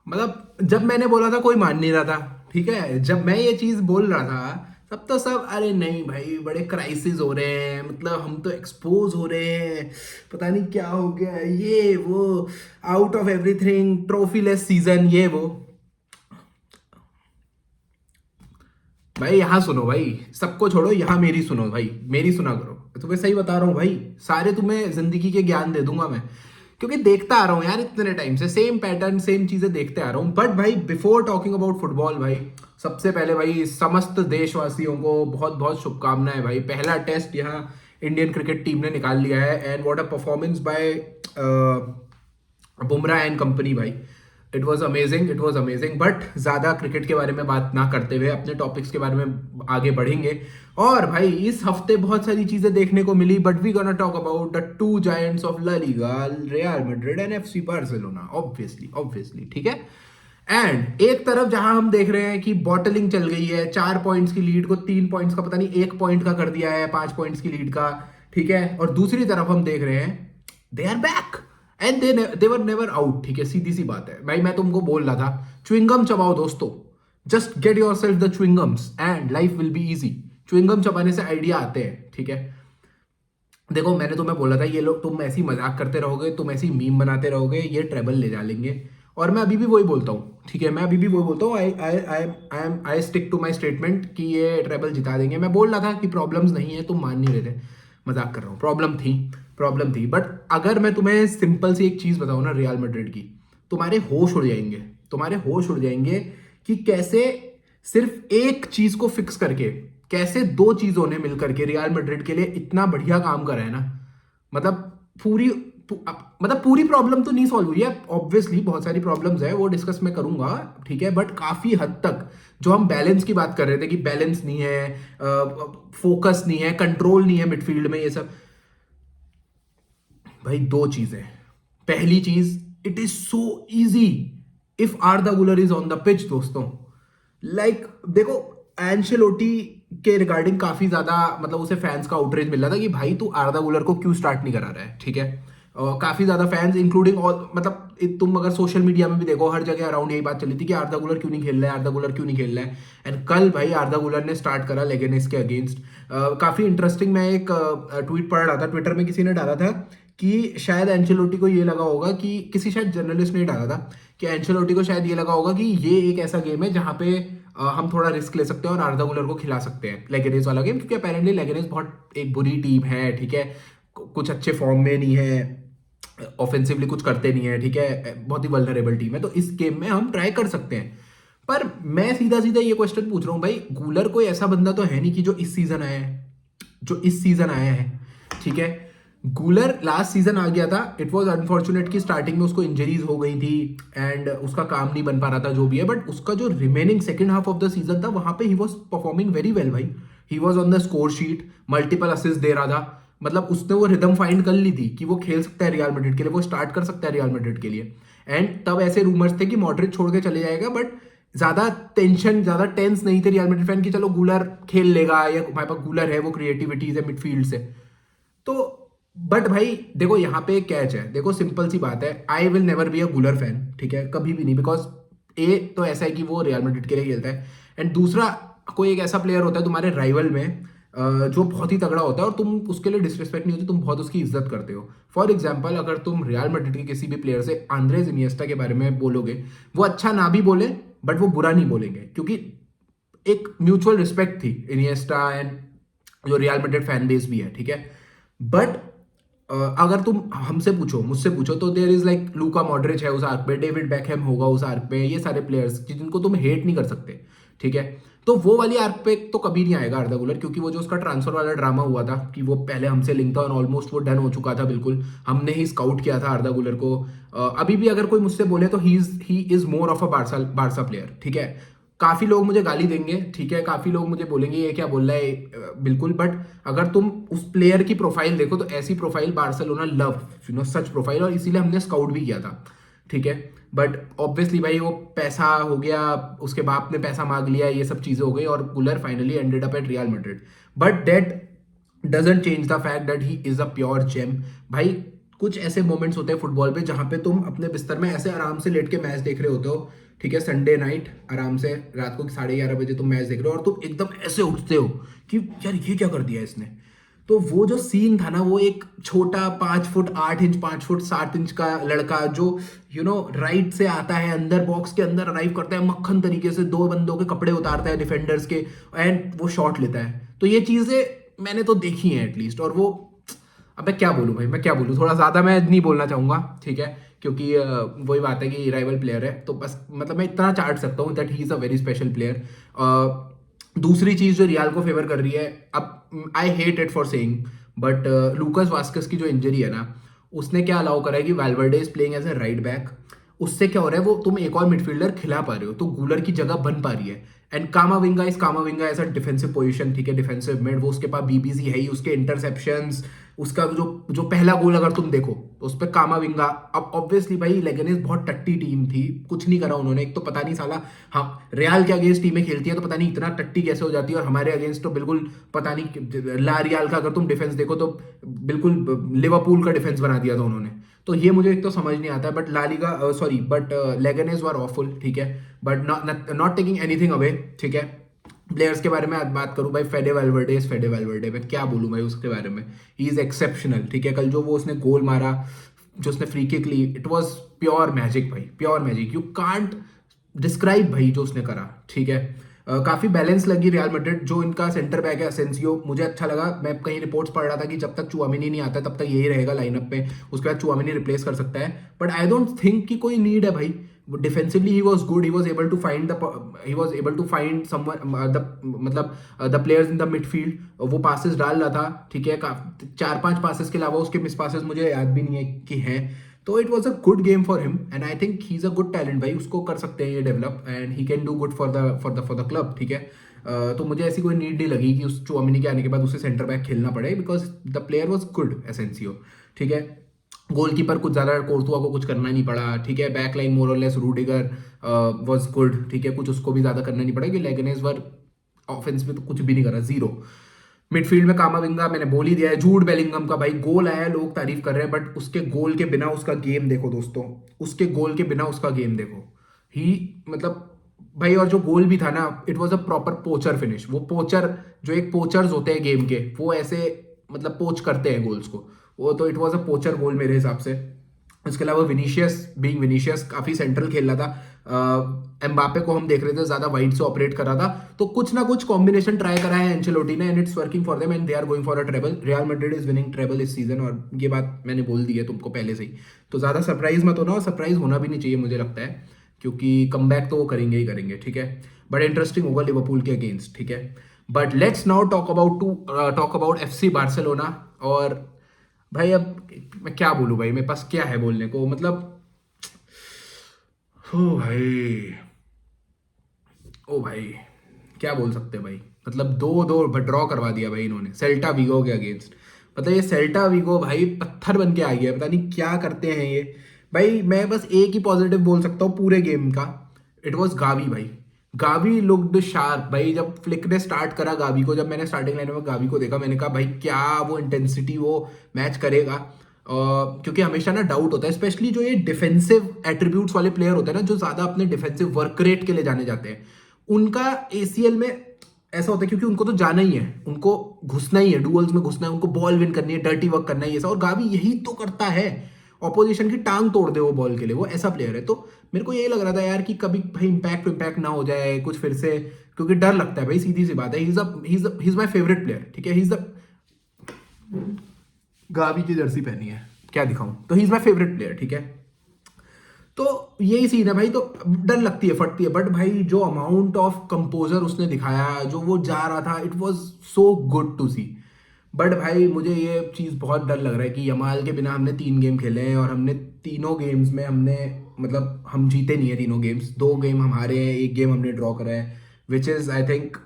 मतलब जब मैंने बोला था कोई मान नहीं रहा था, ठीक है, जब मैं ये चीज बोल रहा था तब तो सब अरे नहीं भाई बड़े क्राइसिस हो रहे हैं, मतलब हम तो एक्सपोज हो रहे हैं, पता नहीं क्या हो गया है, ये वो, out of everything, trophy less season, ये वो। भाई यहाँ सुनो भाई, सबको छोड़ो, यहाँ मेरी सुनो भाई, मेरी सुना करो, तुम्हें सही बता रहा हूँ भाई, सारे तुम्हें जिंदगी के ज्ञान दे दूंगा मैं, क्योंकि देखता आ रहा हूँ यार इतने टाइम से, सेम पैटर्न सेम चीजें देखते आ रहा हूँ। बट भाई बिफोर टॉकिंग अबाउट फुटबॉल भाई, सबसे पहले भाई समस्त देशवासियों को बहुत बहुत शुभकामनाएं भाई, पहला टेस्ट यहाँ इंडियन क्रिकेट टीम ने निकाल लिया है, and what a performance by Bumrah and company भाई। It was amazing, it was amazing. But ज्यादा क्रिकेट के बारे में बात ना करते हुए अपने टॉपिक्स के बारे में आगे बढ़ेंगे। और भाई इस हफ्ते बहुत सारी चीजें देखने को मिली, but we gonna talk about the two giants of La Liga, Real Madrid and FC Barcelona, obviously obviously, ठीक है। एंड एक तरफ जहां हम देख रहे हैं कि बॉटलिंग चल गई है, 4 पॉइंट्स की लीड को 3 पॉइंट्स का, पता नहीं 1 पॉइंट का कर दिया है, 5 पॉइंट्स की लीड का, ठीक है। और दूसरी तरफ हम देख रहे हैं they are back and they were never out, ठीक है, सीधी सी बात है भाई। मैं तुमको बोल रहा था च्युइंगम चबाओ दोस्तों, just get yourself the chewing gums and life will be easy. Chewing gum चबाने से आइडिया आते हैं, ठीक है। देखो मैंने तुम्हें बोला था ये लोग, तुम ऐसी मजाक करते रहोगे, तुम ऐसी मीम बनाते रहोगे, ये ट्रेबल ले जा लेंगे। और मैं अभी भी वही बोलता हूँ, ठीक है, मैं अभी भी वही बोलता हूँ, I stick to my statement कि ये ट्रेबल जिता देंगे। मैं बोल रहा था कि प्रॉब्लम्स नहीं है, तुम मान नहीं रहे थे, मजाक कर रहा हूँ, प्रॉब्लम थी, प्रॉब्लम थी। बट अगर मैं तुम्हें सिंपल सी एक चीज बताऊँ ना रियल मैड्रिड की, तुम्हारे होश उड़ जाएंगे, तुम्हारे होश उड़ जाएंगे कि कैसे सिर्फ एक चीज को फिक्स करके, कैसे दो चीजों ने मिलकर के रियल मैड्रिड के लिए इतना बढ़िया काम करा है ना। मतलब पूरी मतलब पूरी प्रॉब्लम तो नहीं सॉल्व हुई है, ऑब्वियसली बहुत सारी प्रॉब्लम्स है, वो डिस्कस मैं करूंगा, ठीक है। बट काफी हद तक जो हम बैलेंस की बात कर रहे थे कि बैलेंस नहीं है, फोकस नहीं है, कंट्रोल नहीं है मिडफील्ड में, ये सब भाई दो चीजें। पहली चीज, it is so easy if आर्दा गुलर इज ऑन द पिच दोस्तों। देखो एंशेलोटी के रिगार्डिंग काफी ज्यादा मतलब उसे फैंस का आउटरीच मिल रहा था कि भाई तू आर्दा गुलर को क्यों स्टार्ट नहीं करा रहा है, ठीक है। काफी ज्यादा फैंस इंक्लूडिंग ऑल, मतलब तुम अगर सोशल मीडिया में भी देखो, हर जगह अराउंड यही बात चली थी कि आर्दा गुलर क्यों नहीं खेल रहा है, आर्दा गुलर क्यों नहीं खेल रहा है। एंड कल भाई आर्दा गुलर ने स्टार्ट करा लेगेनेस के अगेंस्ट। काफी इंटरेस्टिंग, मैं एक ट्वीट पढ़ रहा था, ट्विटर में किसी ने डाला था कि शायद एंचेलोटी को ये लगा होगा कि, किसी शायद जर्नलिस्ट ने डाला था कि एंचेलोटी को शायद ये लगा होगा कि ये एक ऐसा गेम है जहां पे हम थोड़ा रिस्क ले सकते हैं और आर्दा गुलर को खिला सकते हैं, लेगेनेस वाला गेम, क्योंकि अपेरेंटली लेगेनेस बहुत एक बुरी टीम है, ठीक है, कुछ अच्छे फॉर्म में नहीं है, ऑफेंसिवली कुछ करते नहीं है, ठीक है, बहुत ही वल्नरेबल टीम है, तो इस गेम में हम ट्राई कर सकते हैं। पर मैं सीधा सीधा ये क्वेश्चन पूछ रहा हूँ भाई, गूलर कोई ऐसा बंदा तो है नहीं कि जो इस सीजन आया है, जो इस सीजन आया है, ठीक है। गूलर लास्ट सीजन आ गया था, इट वॉज अनफॉर्चुनेट कि स्टार्टिंग में उसको इंजरीज हो गई थी एंड उसका काम नहीं बन पा रहा था, जो भी है। बट उसका जो remaining second half of the season था वहां पे he was performing very well भाई। He was on the score sheet, multiple assist दे रहा था, मतलब उसने वो रिदम फाइंड कर ली थी कि वो खेल सकता है रियल मैड्रिड के लिए, वो स्टार्ट कर सकता है रियल मैड्रिड के लिए। एंड तब ऐसे रूमर्स थे कि मॉड्रिच छोड़ के चले जाएगा, बट ज्यादा टेंशन, ज्यादा टेंस नहीं थे रियल मैड्रिड फैन कि चलो गूलर खेल लेगा, या हमारे पास गूलर है, वो क्रिएटिविटी है मिडफील्ड से। तो बट भाई देखो यहाँ पे एक कैच है, देखो सिंपल सी बात है, I will never be a Gular fan, ठीक है, कभी भी नहीं। बिकॉज ए तो ऐसा है कि वो रियल मैड्रिड के लिए खेलता है, एंड दूसरा कोई एक ऐसा प्लेयर होता है तुम्हारे राइवल में जो बहुत ही तगड़ा होता है, और तुम उसके लिए डिसरिस्पेक्ट नहीं होती, तुम बहुत उसकी इज्जत करते हो। फॉर एग्जाम्पल अगर तुम रियल मैड्रिड के किसी भी प्लेयर से आंद्रेस इनिएस्टा के बारे में बोलोगे, वो अच्छा ना भी बोले बट वो बुरा नहीं बोलेंगे, क्योंकि एक म्यूचुअल रिस्पेक्ट थी इनिएस्टा एंड जो रियल मैड्रिड फैन बेस भी है, ठीक है। बट अगर तुम हमसे पूछो, मुझसे पूछो, तो there is like Luka Modric है उस आर्क पे, डेविड बैकहैम होगा उस आर्क पे, ये सारे प्लेयर्स जिनको तुम हेट नहीं कर सकते, ठीक है। तो वो वाली आर्क पे तो कभी नहीं आएगा आर्दा गुलर, क्योंकि वो जो उसका ट्रांसफर वाला ड्रामा हुआ था कि वो पहले हमसे लिंक था और ऑलमोस्ट वो डन हो चुका था, बिल्कुल हमने ही स्काउट किया था आर्दा गुलर को। अभी भी अगर कोई मुझसे बोले तो he is more of a Barça player, ठीक है। काफी लोग मुझे गाली देंगे, ठीक है, काफी लोग मुझे बोलेंगे ये क्या बोल रहा है, बिल्कुल। बट अगर तुम उस प्लेयर की प्रोफाइल देखो तो ऐसी profile Barcelona love, you know, such profile, और इसीलिए हमने स्काउट भी किया था, ठीक है। बट ऑब्वियसली भाई वो पैसा हो गया, उसके बाप ने पैसा मांग लिया, ये सब चीजें हो गई, और Guler finally ended up at Real Madrid. But that doesn't change the fact that he is a pure gem भाई। कुछ ऐसे मोमेंट्स होते हैं फुटबॉल पे जहाँ पे तुम अपने बिस्तर में ऐसे आराम से लेट के मैच देख रहे होते हो, ठीक है, संडे नाइट आराम से रात को 11:30 बजे तुम मैच देख रहे हो और तुम एकदम ऐसे उठते हो कि यार ये क्या कर दिया इसने। तो वो जो सीन था ना, वो एक छोटा 5 फुट 8 इंच 5 फुट 7 इंच का लड़का जो राइट से आता है, अंदर बॉक्स के अंदर अराइव करता है मक्खन तरीके से, दो बंदों के कपड़े उतारता है डिफेंडर्स के, एंड वो शॉट लेता है। तो ये चीजें मैंने तो देखी हैं एटलीस्ट। और वो, अब मैं क्या बोलूँ भाई, मैं क्या बोलूँ, थोड़ा ज़्यादा मैं नहीं बोलना चाहूँगा, ठीक है, क्योंकि वही बात है कि राइवल प्लेयर है, तो बस मतलब मैं इतना चाट सकता हूँ that he is a very special player. दूसरी चीज़ जो रियाल को फेवर कर रही है, अब I hate it for saying, but Lucas Vazquez की जो इंजरी है ना, उसने क्या अलाउ करा है कि Valverde is playing as a right back. उससे क्या हो रहा है, वो तुम एक और मिडफील्डर खिला पा रहे हो, तो गूलर की जगह बन पा रही है। And Camavinga as a defensive position, ठीक है, डिफेंसिव मिड, वो उसके पास बीबीसी है ही, उसके इंटरसेप्शंस, उसका जो जो पहला गोल अगर तुम देखो तो उस पर कामाविंगा। अब ऑब्वियसली भाई लेगनेस बहुत टट्टी टीम थी, कुछ नहीं करा उन्होंने, एक तो पता नहीं साला, हाँ रियाल के अगेंस्ट टीमें खेलती है तो पता नहीं इतना टट्टी कैसे हो जाती है, और हमारे अगेंस्ट तो बिल्कुल पता नहीं, ला रियाल का अगर तुम डिफेंस देखो तो बिल्कुल लिवरपूल का डिफेंस बना दिया था उन्होंने। तो ये मुझे एक तो समझ नहीं आता है, but La Liga sorry but Leganes were awful, ठीक है, but not taking anything away, ठीक है। प्लेयर्स के बारे में आज बात करूं भाई, फेडे वैल्वर्डे मैं क्या बोलूं भाई उसके बारे में, ही इज एक्सेप्शनल, ठीक है। कल जो वो उसने गोल मारा, जो उसने फ्री किक ली, इट वाज प्योर मैजिक भाई, pure magic, you can't describe भाई जो उसने करा, ठीक है। काफी बैलेंस लगी रियल मैड्रिड। जो इनका सेंटर बैक है असेंसियो, मुझे अच्छा लगा। मैं कहीं रिपोर्ट्स पढ़ रहा था कि जब तक चुआमिनी नहीं आता तब तक यही रहेगा लाइनअप पे, उसके बाद चुआमिनी रिप्लेस कर सकता है, बट आई डोंट थिंक कि कोई नीड है भाई। Defensively he was good, he was able to find someone the मतलब the players in the midfield, वो पासेस डाल रहा था, ठीक है। 4-5 पासेस के अलावा उसके मिस पासेस मुझे याद भी नहीं है कि हैं। तो it was a good game for him, and I think he is a good talent भाई, उसको कर सकते हैं ये develop, and he can do good for the club, ठीक है। तो मुझे ऐसी कोई नीड नहीं लगी कि उस चुआमिनी के आने के बाद उसे सेंटर बैक खेलना पड़े, because the player was good Asensio, ठीक है। गोलकीपर कुछ ज़्यादा कोर्तुआ को कुछ करना नहीं पड़ा, ठीक है। बैक लाइन मोर और लेस रूडिगर वॉज गुड, ठीक है, कुछ उसको भी ज़्यादा करना नहीं पड़ा कि लेगनेस वर ऑफेंस में तो कुछ भी नहीं करा, जीरो। मिडफील्ड में कामाविंगा मैंने बोल ही दिया है। जूड बेलिंगम का भाई गोल आया, लोग तारीफ कर रहे हैं, बट उसके गोल के बिना उसका गेम देखो दोस्तों, उसके गोल के बिना उसका गेम देखो, ही मतलब भाई। और जो गोल भी था ना, it was a proper पोचर finish. वो पोचर, जो एक पोचर्स होते हैं गेम के, वो ऐसे मतलब पोच करते हैं गोल्स को, वो तो इट वाज अ पोचर गोल मेरे हिसाब से। इसके अलावा विनीशियस काफी सेंट्रल खेल रहा था। एम्बापे को हम देख रहे थे ज्यादा वाइड से ऑपरेट कर रहा था, तो कुछ ना कुछ कॉम्बिनेशन ट्राई करा है एंचेलोटी ने, and it's working for them, and they are going for a treble. Real Madrid is winning treble इस सीजन, और ये बात मैंने बोल दी है तुमको पहले से ही, तो ज्यादा सरप्राइज मत होना, और सरप्राइज होना भी नहीं चाहिए मुझे लगता है, क्योंकि कम तो वो करेंगे ही करेंगे, ठीक है। बट इंटरेस्टिंग होगा लिवरपूल के अगेंस्ट, ठीक है। But let's now talk about FC Barcelona. और भाई अब मैं क्या बोलूं भाई, मेरे पास क्या है बोलने को, मतलब ओ भाई, ओ भाई, क्या बोल सकते हैं भाई। मतलब 2-2 ड्रॉ करवा दिया भाई इन्होंने सेल्टा वीगो के अगेंस्ट। मतलब ये सेल्टा वीगो भाई पत्थर बन के आ गया, पता नहीं क्या करते हैं ये भाई। मैं बस एक ही पॉजिटिव बोल सकता हूँ पूरे गेम का, इट वॉज गावी भाई। गावी लुक्ड शार्प भाई। जब फ्लिक ने स्टार्ट करा गावी को, जब मैंने स्टार्टिंग लाइन में गावी को देखा, मैंने कहा भाई क्या वो इंटेंसिटी वो मैच करेगा। क्योंकि हमेशा ना डाउट होता है, स्पेशली जो ये डिफेंसिव एट्रीब्यूट्स वाले प्लेयर होते हैं ना, जो ज्यादा अपने डिफेंसिव वर्क रेट के लिए जाने जाते हैं, उनका ACL में ऐसा होता है, क्योंकि उनको तो जाना ही है, उनको घुसना ही है, डुअल्स में घुसना है, उनको बॉल विन करनी है, डर्टी वर्क करना है, ऐसा। और गावी यही तो करता है, ऑपोजिशन की टांग तोड़ दे वो बॉल के लिए, वो ऐसा प्लेयर है। तो मेरे को यही लग रहा था यार कि कभी भाई इम्पैक्ट ना हो जाए कुछ फिर से, क्योंकि डर लगता है भाई, सीधी सी बात है। He is my favourite player, ठीक है। ही इज द गावी की जर्सी पहनी है, क्या दिखाऊं, तो he is my favourite player, ठीक है। तो यही सीन है भाई, तो डर लगती है, फटती है, बट भाई जो अमाउंट ऑफ कंपोजर उसने दिखाया, जो वो जा रहा था, it was so good to see. But भाई मुझे ये चीज़ बहुत डर लग रहा है कि यमाल के बिना हमने 3 गेम खेले हैं, और हमने तीनों गेम्स में हमने मतलब हम जीते नहीं है तीनों गेम्स, 2 गेम हम हारे हैं, 1 गेम हमने ड्रॉ करा है, विच इज़ आई थिंक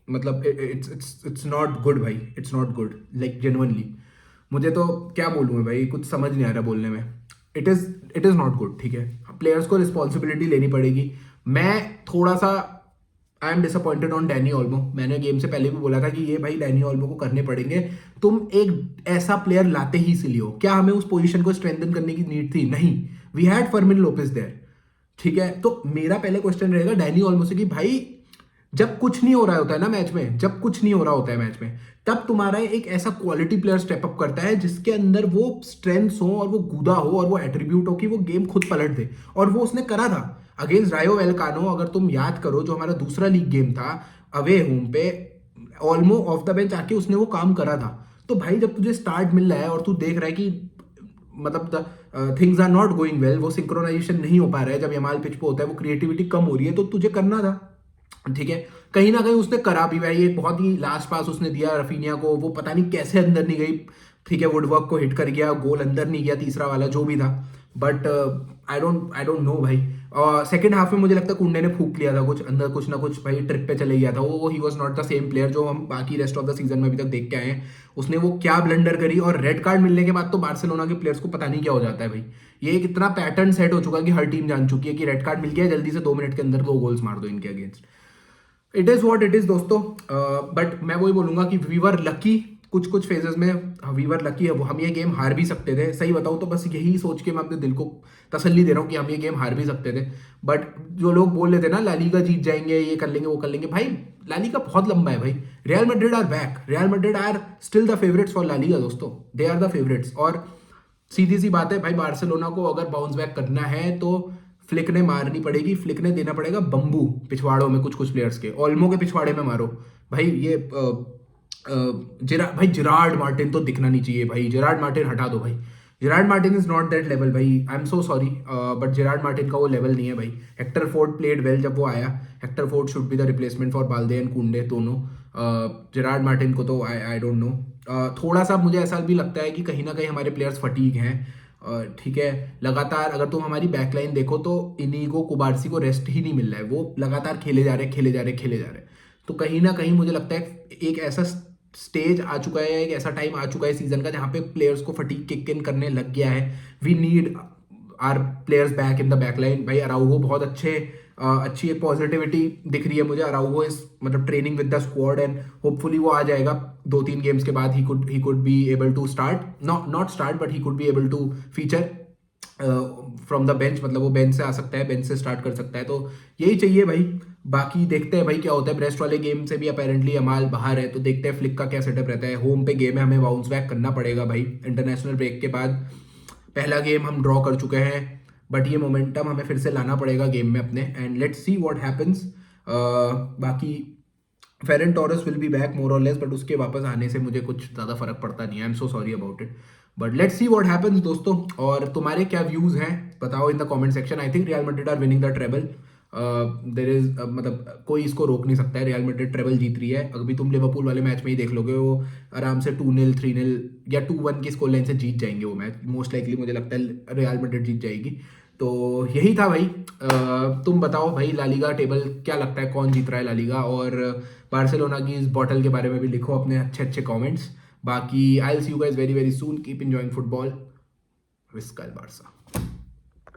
मतलब इट्स नॉट गुड भाई, it's not good, like genuinely. मुझे तो क्या बोलूँ मैं भाई, कुछ समझ नहीं आ रहा बोलने में। इट इज़ नॉट गुड, ठीक है। प्लेयर्स को रिस्पॉन्सिबिलिटी लेनी पड़ेगी। मैं थोड़ा सा I am disappointed on Danny Olmo. मैंने गेम से पहले भी बोला था कि ये भाई डैनी ऑल्मो को करने पड़ेंगे। तुम एक ऐसा प्लेयर लाते ही इसलिए हो, क्या हमें उस पोजीशन को स्ट्रेंथन करने की नीड थी? नहीं, we had Fermin Lopez there. ठीक है, तो मेरा पहले क्वेश्चन रहेगा डैनी ऑल्मो से कि भाई जब कुछ नहीं हो रहा होता है ना मैच में, जब कुछ नहीं हो रहा होता है मैच में, तब तुम्हारा एक ऐसा क्वालिटी प्लेयर स्टेप अप करता है जिसके अंदर वो स्ट्रेंथ्स हो और वो कूदा हो और वो एट्रीब्यूट हो कि वो गेम खुद पलट दे। और वो उसने करा था अगेंस्ट रायो वेलकानो। अगर तुम याद करो, जो हमारा दूसरा लीग गेम था अवे होम पे, ऑल्मो ऑफ द बेंच आके उसने वो काम करा था। तो भाई जब तुझे स्टार्ट मिल रहा है और तू देख रहा है कि मतलब things are not going well, वो सिंक्रोनाइजेशन नहीं हो पा रहा है, जब यमाल पिच पे होता है वो क्रिएटिविटी कम हो रही है, तो तुझे करना था। ठीक है, कहीं ना कहीं उसने करा भी भाई। एक बहुत ही लास्ट पास उसने दिया रफीनिया को, वो पता नहीं कैसे अंदर नहीं गई। ठीक है, वुडवर्क को हिट कर गया, गोल अंदर नहीं गया तीसरा वाला जो भी था। बट आई डोंट नो भाई। सेकंड हाफ में मुझे लगता है कुंडे ने फूक लिया था कुछ अंदर, कुछ ना कुछ भाई ट्रिप पे चले गया था वो। He was not the same player जो हम बाकी रेस्ट ऑफ द सीजन में अभी तक देख के आए हैं। उसने वो क्या ब्लंडर करी, और रेड कार्ड मिलने के बाद तो बार्सिलोना के प्लेयर्स को पता नहीं क्या हो जाता है भाई। ये एक इतना पैटर्न सेट हो चुका है कि हर टीम जान चुकी है कि रेड कार्ड मिल गया, जल्दी से 2 मिनट के अंदर 2 गोल्स मार दो इनके against. It is what it is दोस्तों। बट मैं वही बोलूंगा कि वी वर लकी कुछ कुछ फेजेस में। वी वर लकी है, वो हम ये गेम हार भी सकते थे। सही बताऊं तो बस यही सोच के मैं अपने दिल को तसल्ली दे रहा हूँ कि हम ये गेम हार भी सकते थे। बट जो लोग बोल रहे थे ना लालीगा जीत जाएंगे, ये कर लेंगे वो कर लेंगे, भाई लालीगा बहुत लंबा है भाई। Real Madrid are back, Real Madrid are still the favourites for LaLiga दोस्तों, दे आर द फेवरेट्स। और सीधी सी बात है भाई, बार्सिलोना को अगर बाउंस बैक करना है तो फ्लिक ने मारनी पड़ेगी, फ्लिक ने देना पड़ेगा बम्बू पिछवाड़ों में कुछ कुछ प्लेयर्स के। ऑल्मो के पिछवाड़े में मारो भाई। ये भाई जिरार्ड मार्टिन तो दिखना नहीं चाहिए भाई। जिरार्ड मार्टिन हटा दो भाई। Gerard Martin is not that level भाई। I am so sorry, but Gerard Martin का वो लेवल नहीं है भाई। हेक्टर फोर्ड प्लेड वेल जब वो आया। Hector Fort should be the replacement for Balde and Kounde दोनों। जिरार्ड मार्टिन को तो आई डोंट नो। थोड़ा सा मुझे ऐसा भी लगता है कि कहीं ना कहीं हमारे प्लेयर्स फटीग हैं। ठीक है, लगातार अगर तुम हमारी बैकलाइन देखो तो इनीगो कुबार्सी को रेस्ट ही नहीं मिल रहा है। वो लगातार खेले जा रहे खेले जा रहे खेले जा रहे। तो कहीं ना कहीं मुझे लगता है एक ऐसा स्टेज आ चुका है, एक ऐसा टाइम आ चुका है सीजन का जहाँ पे प्लेयर्स को फटीग किक इन करने लग गया है। We need our players back in the backline भाई। अराउहो बहुत अच्छी एक पॉजिटिविटी दिख रही है मुझे। अराउहो इज मतलब training with the squad and hopefully वो आ जाएगा 2-3 गेम्स के बाद। He could be able to start, not start but he could be able to feature from the bench. मतलब वो बेंच से आ सकता है, बेंच से स्टार्ट कर सकता है। तो यही चाहिए भाई। बाकी देखते हैं भाई क्या होता है। ब्रेस्ट वाले गेम से भी अपेरेंटली अमाल बाहर है, तो देखते हैं फ्लिक का क्या सेटअप रहता है। होम पे गेम है, हमें बाउंस बैक करना पड़ेगा भाई। इंटरनेशनल ब्रेक के बाद पहला गेम हम ड्रॉ कर चुके हैं, बट ये मोमेंटम हमें फिर से लाना पड़ेगा गेम में अपने। And let's see what happens. बाकी फेरन टॉरस विल बी बैक मोर और लेस, बट उसके वापस आने से मुझे कुछ ज़्यादा फर्क पड़ता नहीं है। I am so sorry about it, but let's see what happens दोस्तों। और तुम्हारे क्या व्यूज़ हैं बताओ in the comment section. I think Real Madrid are winning the treble. There is मतलब कोई इसको रोक नहीं सकता है। रियल मैड्रिड ट्रेबल जीत रही है। अभी तुम लिवरपूल वाले मैच में ही देख लोगे, वो आराम से 2-0 3-0 या 2-1 की स्कोर लाइन से जीत जाएंगे वो मैच। मोस्ट लाइकली मुझे लगता है रियल मैड्रिड जीत जाएगी। तो यही था भाई। तुम बताओ भाई लालीगा टेबल क्या लगता है, कौन जीत रहा है लालीगा? और बार्सिलोना की इस बॉटल के बारे में भी लिखो अपने अच्छे अच्छे कमेंट्स। बाकी I will see you guys very very soon. Keep enjoying football. Visca Barca.